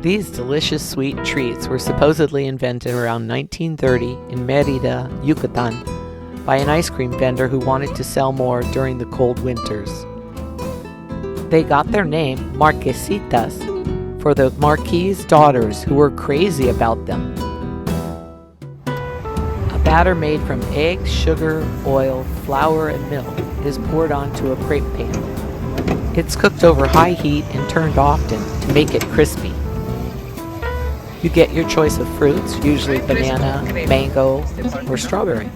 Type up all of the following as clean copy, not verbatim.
These delicious sweet treats were supposedly invented around 1930 in Merida, Yucatan, by an ice cream vendor who wanted to sell more during the cold winters. They got their name, Marquesitas, for the Marquis' daughters who were crazy about them. A batter made from eggs, sugar, oil, flour, and milk is poured onto a crepe pan. It's cooked over high heat and turned often to make it crispy. You get your choice of fruits, usually banana, mango, or strawberry.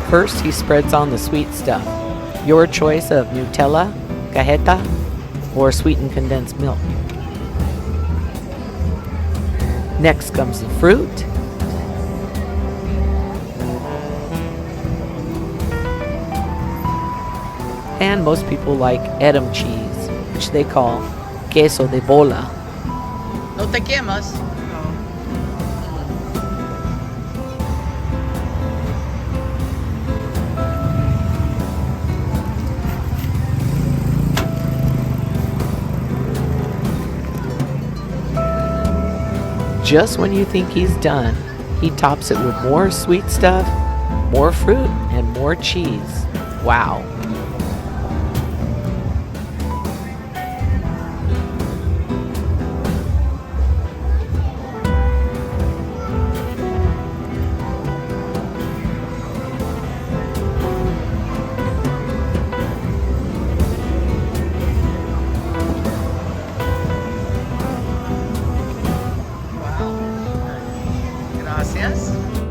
First, he spreads on the sweet stuff. Your choice of Nutella, cajeta, or sweetened condensed milk. Next comes the fruit. And most people like Edam cheese, which they call Queso de bola. No te quemas. Just when you think he's done, he tops it with more sweet stuff, more fruit, and more cheese. Wow. Gracias.